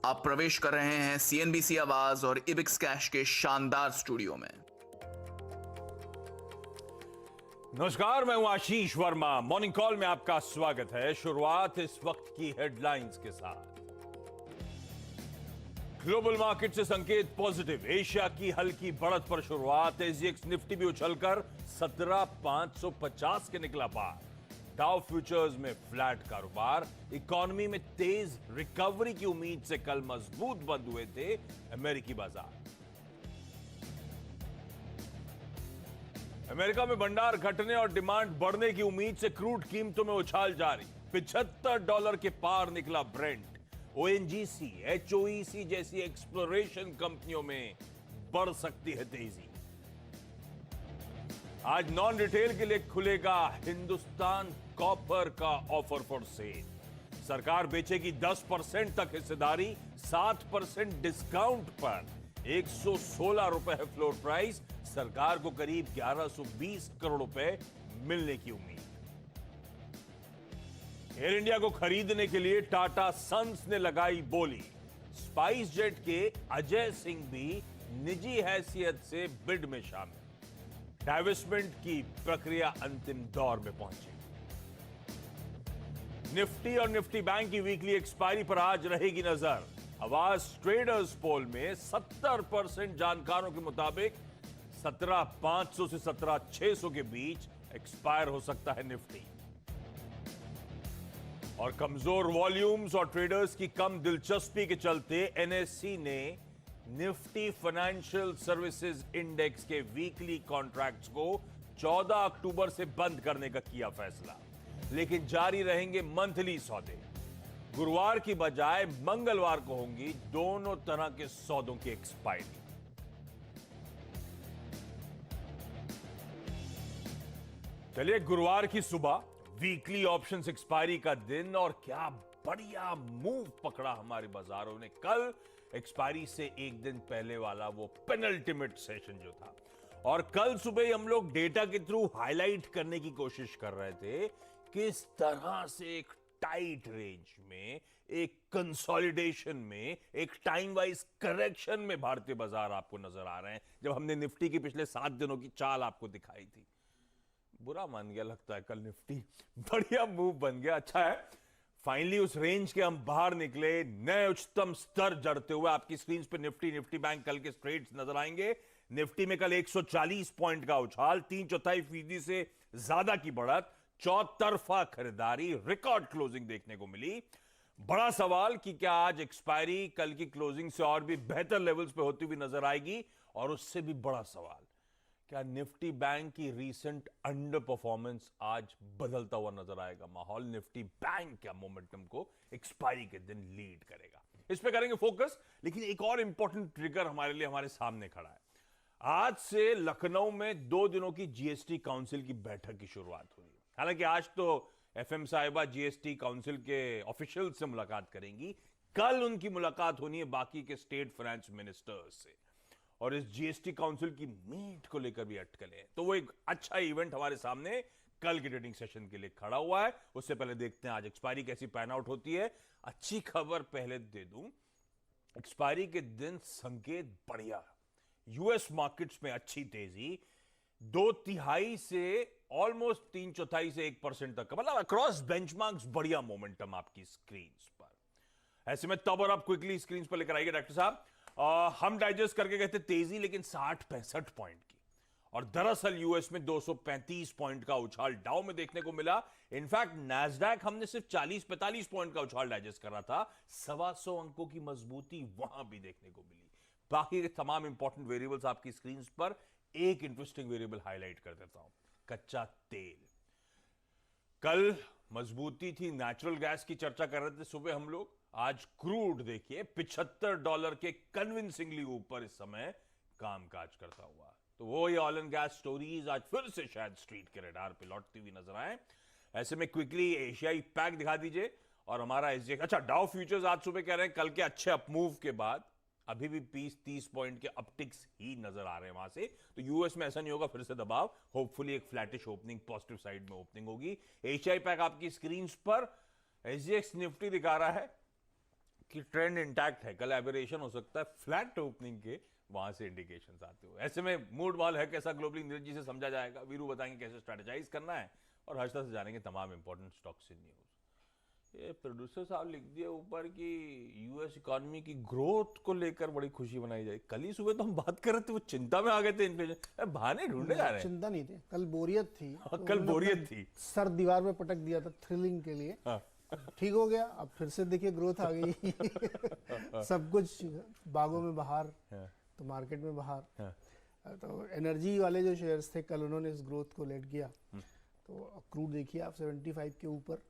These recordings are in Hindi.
आप प्रवेश कर रहे हैं सीएनबीसी आवाज और इबिक्स कैश के शानदार स्टूडियो में। नमस्कार, मैं हूं आशीष वर्मा। मॉर्निंग कॉल में आपका स्वागत है। शुरुआत इस वक्त की हेडलाइंस के साथ। ग्लोबल मार्केट से संकेत पॉजिटिव। एशिया की हल्की बढ़त पर शुरुआत। एसजीएक्स निफ्टी भी उछलकर 17,550 के निकला पार। डाउ फ्यूचर्स में फ्लैट कारोबार। इकोनॉमी में तेज रिकवरी की उम्मीद से कल मजबूत बंद हुए थे अमेरिकी बाजार। अमेरिका में भंडार घटने और डिमांड बढ़ने की उम्मीद से क्रूड कीमतों में उछाल जारी। $75 के पार निकला ब्रेंट। ओएनजीसी, एचओईसी जैसी एक्सप्लोरेशन कंपनियों में बढ़ सकती है तेजी। आज नॉन रिटेल के लिए खुलेगा हिंदुस्तान कॉपर का ऑफर फॉर सेल। सरकार बेचेगी 10% तक हिस्सेदारी, 7% डिस्काउंट पर। 116 रुपए है फ्लोर प्राइस। सरकार को करीब 1120 करोड़ रुपए मिलने की उम्मीद। एयर इंडिया को खरीदने के लिए टाटा सन्स ने लगाई बोली। स्पाइस जेट के अजय सिंह भी निजी हैसियत से बिड में शामिल। डाइवेस्टमेंट की प्रक्रिया अंतिम दौर में पहुंची। निफ्टी और निफ्टी बैंक की वीकली एक्सपायरी पर आज रहेगी नजर। आवाज ट्रेडर्स पोल में 70% जानकारों के मुताबिक 17,500 से 17,600 के बीच एक्सपायर हो सकता है निफ्टी। और कमजोर वॉल्यूम्स और ट्रेडर्स की कम दिलचस्पी के चलते एनएससी ने निफ्टी फाइनेंशियल सर्विसेज इंडेक्स के वीकली कॉन्ट्रैक्ट्स को 14 अक्टूबर से बंद करने का किया फैसला, लेकिन जारी रहेंगे मंथली सौदे। गुरुवार की बजाय मंगलवार को होंगी दोनों तरह के सौदों की एक्सपायरी। चलिए, गुरुवार की सुबह वीकली ऑप्शंस एक्सपायरी का दिन, और क्या बढ़िया मूव पकड़ा हमारे बाजारों ने। कल एक्सपायरी से एक दिन पहले वाला वो पेनल्टीमेट सेशन जो था, और कल सुबह ही हम लोग डेटा के थ्रू हाईलाइट करने की कोशिश कर रहे थे किस तरह से एक टाइट रेंज में, एक कंसोलिडेशन में, एक टाइम वाइज करेक्शन में भारतीय बाजार आपको नजर आ रहे हैं। जब हमने निफ्टी की पिछले 7 दिनों की चाल आपको दिखाई थी, बुरा मान गया लगता है कल निफ्टी। बढ़िया मूव बन गया, अच्छा है। फाइनली उस रेंज के हम बाहर निकले, नए उच्चतम स्तर जड़ते हुए। आपकी स्क्रीन पे निफ्टी बैंक कल के स्ट्रेट्स नजर आएंगे। निफ्टी में कल 140 पॉइंट का उछाल, 3/4% से ज्यादा की बढ़त, चौतरफा खरीदारी, रिकॉर्ड क्लोजिंग देखने को मिली। बड़ा सवाल कि क्या आज एक्सपायरी कल की क्लोजिंग से और भी बेहतर लेवल्स पे होती हुई नजर आएगी, और उससे भी बड़ा सवाल, क्या निफ्टी बैंक की रीसेंट अंडर परफॉर्मेंस आज बदलता हुआ नजर आएगा माहौल। निफ्टी बैंक क्या मोमेंटम को एक्सपायरी के दिन लीड करेगा, इस पे करेंगे फोकस। लेकिन एक और इंपॉर्टेंट ट्रिगर हमारे लिए हमारे सामने खड़ा है। आज से लखनऊ में 2 दिनों की जीएसटी काउंसिल की बैठक की शुरुआत हुई। हालांकि आज तो एफएम साहिबा जीएसटी काउंसिल के ऑफिशियल से मुलाकात करेंगी। कल उनकी मुलाकात होनी है बाकी के स्टेट फाइनेंस मिनिस्टर्स से, और इस जीएसटी काउंसिल की मीट को लेकर भी अटकलें हैं। तो वो एक अच्छा इवेंट हमारे सामने कल के ट्रेडिंग सेशन के लिए खड़ा हुआ है। उससे पहले देखते हैं आज एक्सपायरी कैसी पैन आउट होती है। अच्छी खबर पहले दे दूं, एक्सपायरी के दिन संकेत बढ़िया। यूएस मार्केट्स में अच्छी तेजी, 2/3 से ऑलमोस्ट 3/4 से 1% तक, मतलब अक्रॉस बेंचमार्क्स बढ़िया मोमेंटम आपकी स्क्रीन पर। ऐसे में तब और आप क्विकली स्क्रीन पर लेकर आइए डॉक्टर साहब। हम डाइजेस्ट करके गए थे तेजी, लेकिन 60-65 पॉइंट की, और दरअसल यूएस में 235 पॉइंट का उछाल डाउ में देखने को मिला। इनफैक्ट नैस्डैक हमने सिर्फ 40-45 पॉइंट का उछाल डाइजेस्ट करा था, 125 अंकों की मजबूती वहां भी देखने को मिली। बाकी के तमाम इंपॉर्टेंट वेरिएबल्स आपकी स्क्रीन पर। एक इंटरेस्टिंग वेरिएबल हाईलाइट कर देता हूं, कच्चा तेल। कल मजबूती थी, नेचुरल गैस की चर्चा कर रहे थे सुबह हम लोग। आज क्रूड देखिए $75 के कन्विंसिंगली ऊपर इस समय कामकाज करता हुआ। तो वो ये ऑयल एंड गैस स्टोरीज आज फिर से शायद स्ट्रीट के रडार पे लौटती हुई नजर आए। ऐसे में क्विकली एशियाई पैक दिखा दीजिए, और हमारा एसजीएक्स। अच्छा, डाउ फ्यूचर्स आज सुबह कह रहे हैं कल के अच्छे अपमूव के बाद अभी भी 20-30 पॉइंट के अपटिक्स ही नजर आ रहे हैं वहां से। तो यूएस में ऐसा नहीं होगा फिर से दबाव, होपफुली एक फ्लैटिश ओपनिंग, पॉजिटिव साइड में ओपनिंग होगी। एशियाई पैक आपकी स्क्रीन पर एसजीएक्स निफ्टी दिखा रहा है कि ट्रेंड इंटैक्ट है, कल एबरेशन हो सकता है, फ्लैट ओपनिंग के वहां से इंडिकेशंस आते हो। ऐसे में मूड बॉल है कैसा ग्लोबली, नीरज जी से समझा जाएगा, वीरू बताएंगे कैसे स्ट्रेटेजाइज करना है, और हर्षदा से जानेंगे तमाम इंपॉर्टेंट स्टॉक्स इन न्यूज। ये प्रोड्यूसर साहब लिख दिए ऊपर कि यूएस इकोनॉमी की ग्रोथ को लेकर बड़ी खुशी मनाई जाए। कल ही सुबह तो हम बात कर रहे थे, वो चिंता में आ गए थे, इन्फ्लेशन बहाने ढूंढने जा रहे हैं। चिंता नहीं थी, कल बोरियत थी। तो कल उन्होंने बोरियत अपना थी। सर दीवार में पटक दिया था थ्रिलिंग के लिए। हाँ। ठीक हो गया, अब फिर से देखिए ग्रोथ आ गई। सब कुछ बागों में बाहर, तो मार्केट में बाहर। तो एनर्जी वाले जो शेयर्स थे कल उन्होंने इस ग्रोथ को लेड किया। तो क्रूड देखिए आप 75 के ऊपर,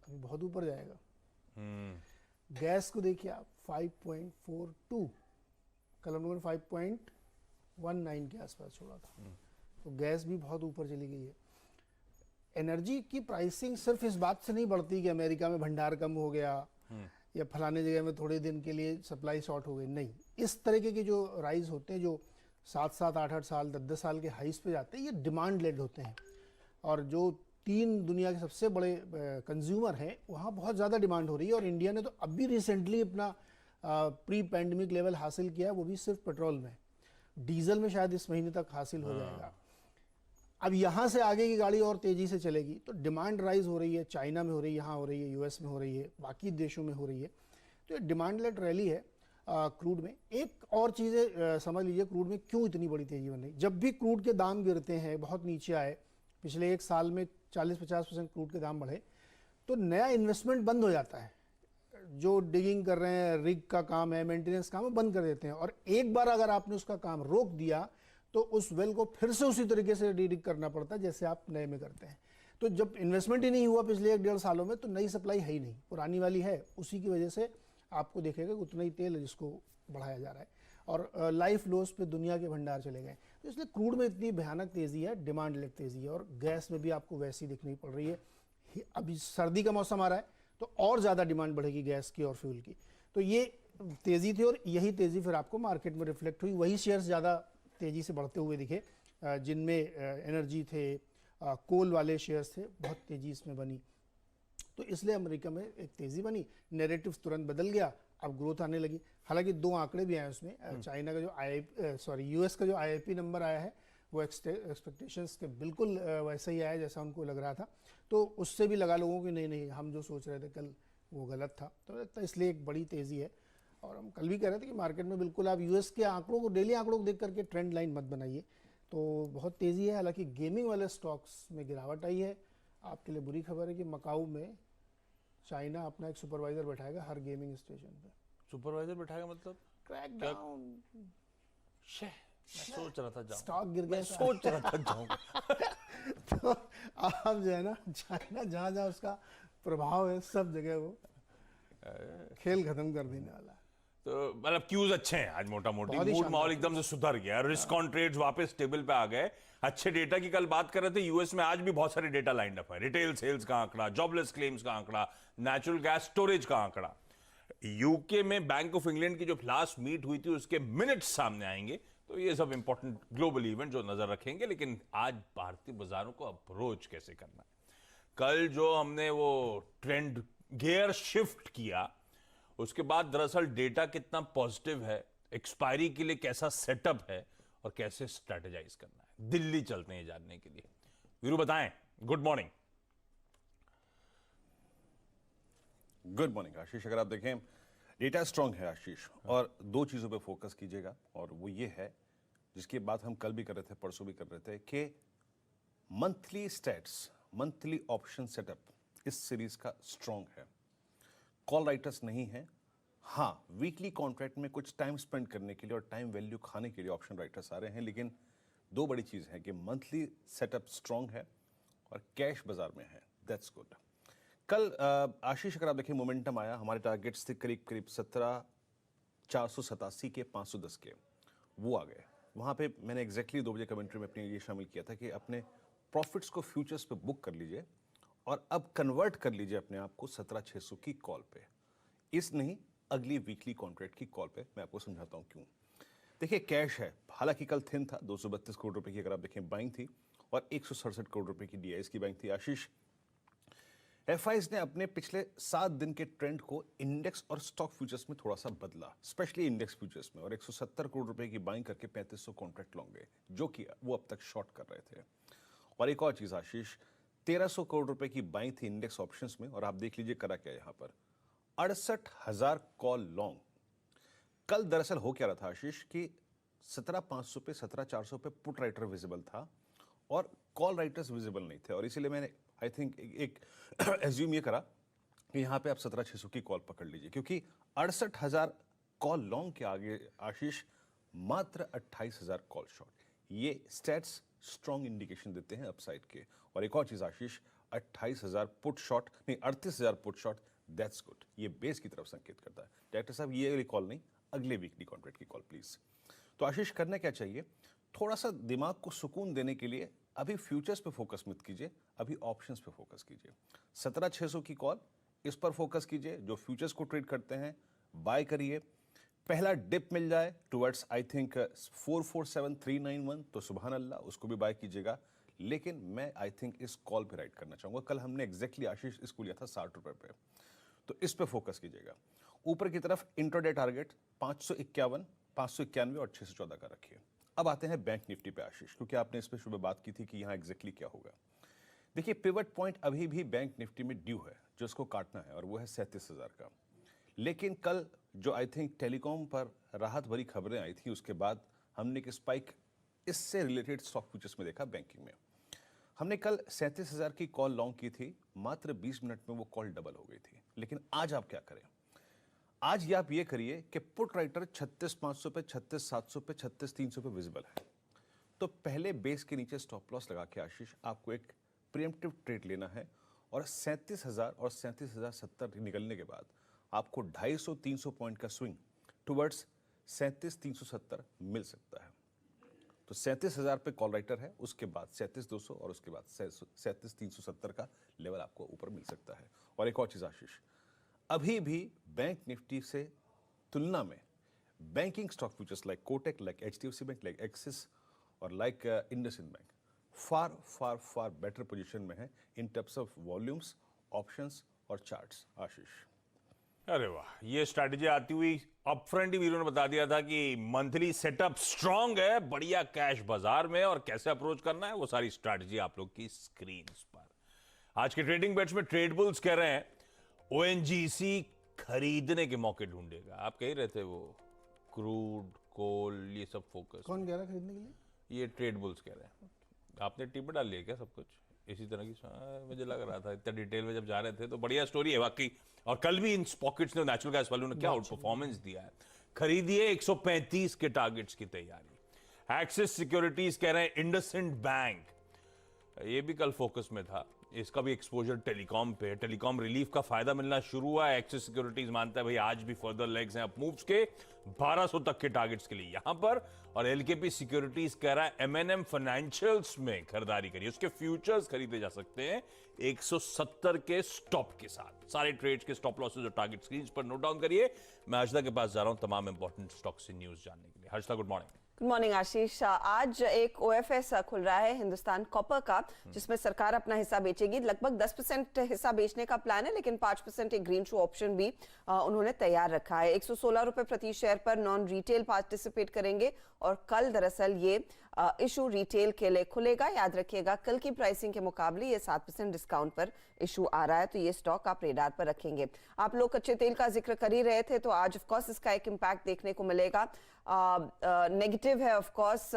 अभी बहुत ऊपर जाएगा। गैस को देखिए आप 5.42, कल हम लोगों ने 5.19 के आसपास छोड़ा था। तो गैस भी बहुत ऊपर चली गई है। एनर्जी की प्राइसिंग सिर्फ इस बात से नहीं बढ़ती कि अमेरिका में भंडार कम हो गया या फलाने जगह में थोड़े दिन के लिए सप्लाई शॉर्ट हो गई, नहीं। इस तरीके के जो राइज होते हैं, जो 7-7, 8-8 साल, 10-10 साल के हाइस पे जाते हैं, ये डिमांड लेड होते हैं। और जो 3 दुनिया के सबसे बड़े कंज्यूमर हैं, वहाँ बहुत ज़्यादा डिमांड हो रही है। और इंडिया ने तो अभी रिसेंटली अपना प्री पैंडमिक लेवल हासिल किया है, वो भी सिर्फ पेट्रोल में। डीजल में शायद इस महीने तक हासिल हो जाएगा। अब यहाँ से आगे की गाड़ी और तेज़ी से चलेगी, तो डिमांड राइज हो रही है। चाइना में हो रही है, यहाँ हो रही है, यूएस में हो रही है, बाकी देशों में हो रही है। तो ये डिमांड लेड रैली है क्रूड में। एक और चीज़ें समझ लीजिए क्रूड में क्यों इतनी बड़ी तेज़ी बन रही। जब भी क्रूड के दाम गिरते हैं, बहुत नीचे आए, पिछले 1 साल में 40-50% क्रूड के दाम बढ़े, तो नया इन्वेस्टमेंट बंद हो जाता है। जो डिगिंग कर रहे हैं, रिग का काम है, मेंटेनेंस काम है, बंद कर देते हैं। और एक बार अगर आपने उसका काम रोक दिया तो उस वेल को फिर से उसी तरीके से रीडिग करना पड़ता है जैसे आप नए में करते हैं। तो जब इन्वेस्टमेंट ही नहीं हुआ पिछले 1-1.5 सालों में, तो नई सप्लाई है ही नहीं, पुरानी वाली है। उसी की वजह से आपको देखेगा उतना ही तेल है जिसको बढ़ाया जा रहा है। और लाइफ लोस पे दुनिया के भंडार चले गए। तो इसलिए क्रूड में इतनी भयानक तेज़ी है, डिमांड लेड तेज़ी है। और गैस में भी आपको वैसी दिखनी पड़ रही है। अभी सर्दी का मौसम आ रहा है तो और ज़्यादा डिमांड बढ़ेगी गैस की और फ्यूल की। तो ये तेज़ी थी और यही तेज़ी फिर आपको मार्केट में रिफ्लेक्ट हुई। वही शेयर्स ज़्यादा तेज़ी से बढ़ते हुए दिखे जिनमें एनर्जी थे, कोल वाले शेयर्स थे, बहुत तेज़ी इसमें बनी। तो इसलिए अमेरिका में एक तेज़ी बनी, नैरेटिव तुरंत बदल गया, अब ग्रोथ आने लगी। हालांकि 2 आंकड़े भी आए उसमें। चाइना का जो यूएस का जो आईआईपी नंबर आया है वो एक्सपेक्टेशंस के बिल्कुल वैसा ही आया जैसा उनको लग रहा था। तो उससे भी लगा लोगों की नहीं हम जो सोच रहे थे कल वो गलत था। तो इसलिए एक बड़ी तेज़ी है। और हम कल भी कह रहे थे कि मार्केट में बिल्कुल आप यूएस के आंकड़ों को, डेली आंकड़ों को देख करके ट्रेंड लाइन मत बनाइए। तो बहुत तेज़ी है। हालांकि गेमिंग वाले स्टॉक्स में गिरावट आई है। आपके लिए बुरी खबर है कि मकाऊ में चाइना अपना एक सुपरवाइजर बैठाएगा हर गेमिंग स्टेशन पे। सुपरवाइजर बैठाएगा मतलब क्रैकडाउन। मैं सोच रहा था जाऊं, स्टॉक गिर गया, सोच रहा था जाऊं। तो आप जो है ना, चाइना जहाँ जहाँ उसका प्रभाव है सब जगह वो खेल खत्म कर देने वाला है। तो मतलब क्यूज अच्छे हैं आज, मोटा मोटी बहुत ही मूड शानदार माहौल एकदम से सुधर गया, रिस्क ऑन ट्रेड्स वापस टेबल पे आ गए। अच्छे डेटा की कल बात कर रहे थे। यूएस में आज भी बहुत सारे डेटा लाइंड अप है, रिटेल सेल्स का आंकड़ा, जॉबलेस क्लेम्स का आंकड़ा, नेचुरल गैस स्टोरेज का आंकड़ा। यूके में बैंक ऑफ इंग्लैंड की जो लास्ट मीट हुई थी उसके मिनट्स सामने आएंगे। तो ये सब इंपॉर्टेंट ग्लोबल इवेंट जो नजर रखेंगे। लेकिन आज भारतीय बाजारों को अप्रोच कैसे करना है, कल जो हमने वो ट्रेंड गियर शिफ्ट किया, उसके बाद दरअसल डेटा कितना पॉजिटिव है, एक्सपायरी के लिए कैसा सेटअप है और कैसे स्ट्रेटेजाइज करना है, दिल्ली चलते हैं जानने के लिए। वीरू बताएं। Good morning. गुड मॉर्निंग आशीष। अगर आप देखें डेटा स्ट्रांग है आशीष, और 2 चीज़ों पे फोकस कीजिएगा, और वो ये है जिसकी बात हम कल भी कर रहे थे, परसों भी कर रहे थे, कि monthly stats, monthly option setup इस सीरीज का स्ट्रांग है। कॉल राइटर्स नहीं है। हाँ, वीकली कॉन्ट्रैक्ट में कुछ टाइम स्पेंड करने के लिए और टाइम वैल्यू खाने के लिए ऑप्शन राइटर्स आ रहे हैं। लेकिन 2 बड़ी चीज़ है कि मंथली सेटअप स्ट्रांग है और कैश बाजार में है, दैट्स गुड। कल आशीष अगर आप देखें मोमेंटम आया, हमारे टारगेट्स थे करीब करीब 17,487 के, 510 के, वो आ गए। वहाँ पे मैंने एग्जैक्टली 2 बजे कमेंट्री में अपने ये शामिल किया था कि अपने प्रॉफिट्स को फ्यूचर्स पे बुक कर लीजिए और अब कन्वर्ट कर लीजिए अपने आप को 17,600 की कॉल पे, इस नहीं अगली वीकली कॉन्ट्रैक्ट की कॉल पे। मैं आपको समझाता हूँ क्यों। देखिए कैश है, हालांकि कल थिन था, 232 करोड़ रुपए की अगर आप देखें बाइंग थी और 167 करोड़ रुपए की डीआईएस की बाइंग थी। आशीष एफआईज ने अपने पिछले 7 दिन के ट्रेंड को इंडेक्स और स्टॉक फ्यूचर्स में थोड़ा सा बदला, स्पेशली इंडेक्स फ्यूचर्स में, और 170 करोड़ रुपए की बाइंग करके 3500 कॉन्ट्रैक्ट लॉन्ग गए, जो कि वो अब तक शॉर्ट कर रहे थे। और एक और चीज आशीष, 1300 करोड़ रुपए की बाइंग थी इंडेक्स ऑप्शंस में, और आप देख लीजिए करा क्या यहां पर 68,000 कॉल लॉन्ग। कल दरअसल हो क्या रहा था आशीष कि 17,500 पे 17,400 पे पुट राइटर विजिबल था और कॉल राइटर्स विजिबल नहीं थे, और इसीलिए मैंने आई थिंक एक एज्यूम ये करा कि यहाँ पे आप 17,600 की कॉल पकड़ लीजिए, क्योंकि 68,000 कॉल लॉन्ग के आगे आशीष मात्र 28,000 कॉल शॉर्ट। ये स्टैट्स स्ट्रॉन्ग इंडिकेशन देते हैं अपसाइड के। और एक और चीज आशीष, 28,000 पुट शॉर्ट नहीं 38,000 पुट शॉर्ट, दैट्स गुड। ये बेस की तरफ संकेत करता है। डायरेक्टर साहब ये वाली कॉल नहीं, अगले वीकली कॉन्ट्रैक्ट की कॉल प्लीज। तो आशीष करना क्या चाहिए, थोड़ा सा दिमाग को सुकून देने के लिए अभी फ्यूचर्स पे फोकस मत कीजिए, अभी ऑप्शंस पे फोकस कीजिए। 17,600 की कॉल, इस पर फोकस कीजिए। जो फ्यूचर्स को ट्रेड करते हैं बाय करिए। पहला डिप मिल जाए टुवर्ड्स आई थिंक 447,391 तो सुभान अल्लाह, उसको भी बाय कीजिएगा। लेकिन मैं आई थिंक इस कॉल पे राइड करना चाहूंगा। कल हमने एग्जैक्टली आशीष इसको लिया था 60 रुपए पे, तो इस पे फोकस कीजिएगा। ऊपर की तरफ इंट्राडे टारगेट 551, 591 और 614 का रखिए। अब आते हैं बैंक निफ्टी पे आशीष, क्योंकि आपने इस पे सुबह बात की थी कि यहाँ एग्जैक्टली क्या होगा। देखिए पिवट पॉइंट अभी भी बैंक निफ्टी में ड्यू है, जो इसको काटना है, और वो है 37,000 का। लेकिन कल जो आई थिंक टेलीकॉम पर राहत भरी खबरें आई थी, उसके बाद हमने एक स्पाइक इससे रिलेटेड स्टॉक फ्यूचर्स में देखा बैंकिंग में। हमने कल 37,000 की कॉल लॉन्ग की थी, मात्र 20 मिनट में वो कॉल डबल हो गई थी। लेकिन आज आप क्या करें, आज आप ये करिए कि पुट राइटर 36,500 पे 36,700 पे 36,300 पे विजिबल है, तो पहले बेस के नीचे स्टॉप लॉस लगा के आशीष आपको एक प्रीएम्प्टिव ट्रेड लेना है, और 37,000 और 37,070 निकलने के बाद आपको 250-300 पॉइंट का स्विंग टुवर्ड्स 37,370 मिल सकता है। तो 37,000 पे कॉल राइटर है, उसके बाद 37,200 और उसके बाद 37,370 का लेवल आपको ऊपर मिल सकता है। और एक और चीज आशीष, अभी भी बैंक निफ्टी से तुलना में banking stock futures like Kotak, like HDFC bank, like axis और लाइक इंडसइंड बैंक फार फार फार बेटर पोजीशन में है in terms of volumes, options और चार्ट्स आशीष। अरे वाह, ये स्ट्रैटेजी आती हुई अपफ्रंट ही वीरों ने बता दिया था कि मंथली सेटअप स्ट्रांग है, बढ़िया कैश बाजार में, और कैसे अप्रोच करना है वो सारी स्ट्रैटेजी आप लोग की स्क्रीन पर। आज के ट्रेडिंग बेट्स में ट्रेड बुल्स कह रहे हैं ONGC खरीदने के मौके ढूंढेगा। आप कह रहे थे वो क्रूड, कोल, ये सब फोकस। कौन कह रहा है खरीदने के लिए? ये ट्रेड बुल्स कह रहे हैं। आपने टिप डाल लिया क्या सब कुछ इसी तरह की? मुझे लग रहा था इतना डिटेल में जब जा रहे थे, तो बढ़िया स्टोरी है वाकई। और कल भी इन पॉकेट्स ने, नेचुरल गैस वालों ने क्या आउट परफॉर्मेंस दिया है। खरीदिए 135 के टारगेट्स की तैयारी। एक्सिस सिक्योरिटीज कह रहे हैं इंडसइंड बैंक, ये भी कल फोकस में था, इसका भी एक्सपोजर टेलीकॉम पे। टेलीकॉम रिलीफ का फायदा मिलना शुरू हुआ है। एक्सिस सिक्योरिटीज मानता है भाई आज भी फर्दर लेग्स हैं अप मूव्स के 1200 तक के टारगेट्स के लिए यहां पर। और एलकेपी सिक्योरिटीज कह रहा है M&M फाइनेंशियल्स में खरीदारी करिए, उसके फ्यूचर्स खरीदे जा सकते हैं 170 के स्टॉप के साथ। सारे ट्रेड्स के स्टॉप लॉसेस और टारगेट स्क्रीन पर नोट डाउन करिए। मैं हर्षदा के पास जा रहा हूं तमाम इंपॉर्टेंट स्टॉक से न्यूज जानने के लिए। Harshada, good morning. Good morning Ashish. आज एक OFS खुल रहा है हिंदुस्तान कॉपर का, जिसमें सरकार अपना हिस्सा बेचेगी। लगभग 10% हिस्सा बेचने का प्लान है, लेकिन 5% एक ग्रीन शू ऑप्शन भी उन्होंने तैयार रखा है। 116 रुपए प्रति शेयर पर नॉन रिटेल पार्टिसिपेट करेंगे, और कल दरअसल ये इशू रिटेल के लिए खुलेगा। याद रखिएगा कल की प्राइसिंग के मुकाबले ये 7% डिस्काउंट पर इशू आ रहा है, तो ये स्टॉक आप रेडार पर रखेंगे। आप लोग कच्चे तेल का जिक्र कर ही रहे थे, तो आज ऑफ कोर्स इसका एक इम्पैक्ट देखने को मिलेगा। नेगेटिव है ऑफ कोर्स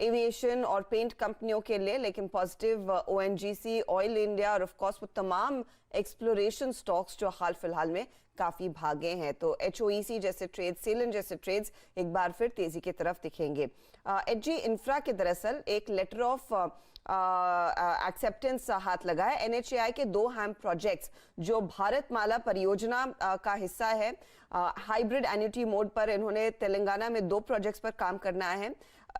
एविएशन और पेंट कंपनियों के लिए, लेकिन पॉजिटिव ONGC, ऑयल इंडिया और ऑफ कोर्स वो तमाम एक्सप्लोरेशन स्टॉक्स जो हाल फिलहाल में काफी भागे हैं। तो HOEC जैसे ट्रेड, सेलन जैसे ट्रेड्स एक बार फिर तेजी की तरफ दिखेंगे। HG इंफ्रा के दरअसल एक लेटर ऑफ एक्सेप्टेंस हाथ लगा है। NHAI के 2 हैम प्रोजेक्ट्स जो भारतमाला परियोजना का हिस्सा है, हाइब्रिड एन्युटी मोड पर इन्होंने तेलंगाना में 2 प्रोजेक्ट्स पर काम करना है।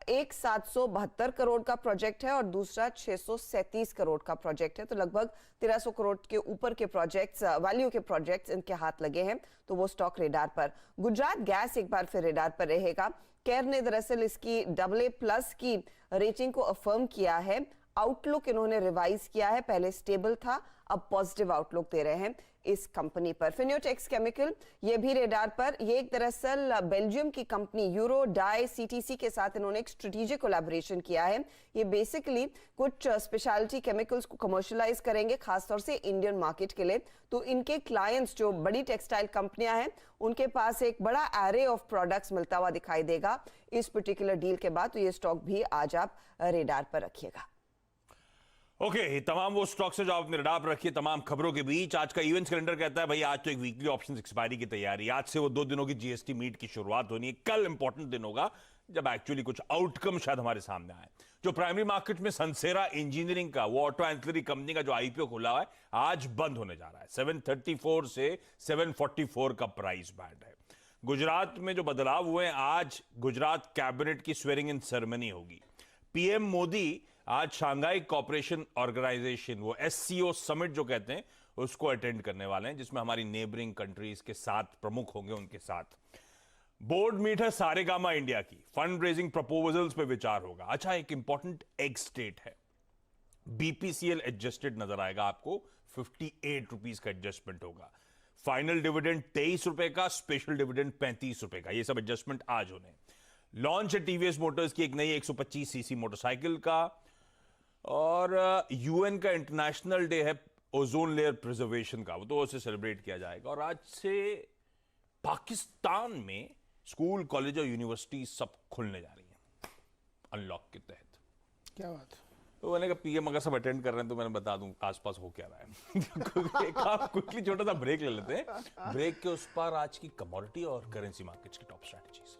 एक 772 करोड़ का प्रोजेक्ट है और दूसरा 637 करोड़ का प्रोजेक्ट है, तो लगभग 1300 करोड़ के ऊपर के प्रोजेक्ट्स, वैल्यू के प्रोजेक्ट्स इनके हाथ लगे हैं, तो वो स्टॉक रेडार पर। गुजरात गैस एक बार फिर रेडार पर रहेगा। केयर ने दरअसल इसकी AA+ की रेटिंग को अफर्म किया है। आउटलुक इन्होंने रिवाइज किया है, पहले स्टेबल था, अब पॉजिटिव आउटलुक दे रहे हैं इस कंपनी पर। फिन्योटेक्स केमिकल ये भी रेडार पर, ये एक दरअसल बेल्जियम की कंपनी यूरो डाई सीटीसी के साथ इन्होंने एक स्ट्रेटेजिक कोलैबोरेशन किया है। ये बेसिकली कुछ स्पेशलिटी केमिकल्स को कमर्शियलाइज करेंगे, खासतौर से इंडियन मार्केट के लिए। तो इनके क्लाइंट्स जो बड़ी टेक्सटाइल कंपनियां हैं, उनके पास एक बड़ा एरे ऑफ प्रोडक्ट्स मिलता हुआ दिखाई देगा इस पर्टिकुलर डील के बाद। तो ये स्टॉक भी आज आप रेडार पर रखिएगा। ओके, तमाम वो स्टॉक्स है जो आपने रडार पर रखी है तमाम खबरों के बीच। आज का इवेंट्स कैलेंडर कहता है भाई आज तो एक वीकली ऑप्शन एक्सपायरी की तैयारी, आज से वो 2 दिनों की जीएसटी मीट की शुरुआत होनी है। कल इंपॉर्टेंट दिन होगा जब एक्चुअली कुछ आउटकम शायद हमारे सामने आए। जो प्राइमरी मार्केट में सनसेरा इंजीनियरिंग का, वो ऑटो एंसिलरी कंपनी का जो आईपीओ खुला हुआ है, आज बंद होने जा रहा है। 734 से 744 का प्राइस बैंड है। गुजरात में जो बदलाव हुए हैं, आज गुजरात कैबिनेट की स्वेरिंग इन सेरेमनी होगी। पीएम मोदी आज शंघाई कोऑपरेशन ऑर्गेनाइजेशन, वो एससीओ समिट जो कहते हैं, उसको अटेंड करने वाले हैं, जिसमें हमारी नेबरिंग कंट्रीज के 7 प्रमुख होंगे, उनके साथ। बोर्ड मीट है सारेगामा इंडिया की, फंड रेजिंग प्रपोजल्स पे विचार होगा। अच्छा, एक इंपॉर्टेंट एग स्टेट है, बीपीसीएल एडजस्टेड नजर आएगा आपको, 58 रुपीज का एडजस्टमेंट होगा। फाइनल डिविडेंड 23 रुपए का, स्पेशल डिविडेंड 35 रुपए का। ये सब एडजस्टमेंट आज होने। लॉन्च है टीवीएस मोटर्स की एक नई 125 सीसी मोटरसाइकिल का। और यूएन का इंटरनेशनल डे है ओजोन लेयर प्रिजर्वेशन का, वो तो उसे सेलिब्रेट किया जाएगा। और आज से पाकिस्तान में स्कूल, कॉलेज और यूनिवर्सिटी सब खुलने जा रही हैं अनलॉक के तहत। क्या बात है। तो मैंने कहा पीएम अगर सब अटेंड कर रहे हैं तो मैंने बता दूं आसपास हो क्या रहा है। क्विकली छोटा सा ब्रेक ले लेते हैं। ब्रेक के उस पार आज की कमोडिटी और करेंसी मार्केट्स की टॉप स्ट्रैटेजीज।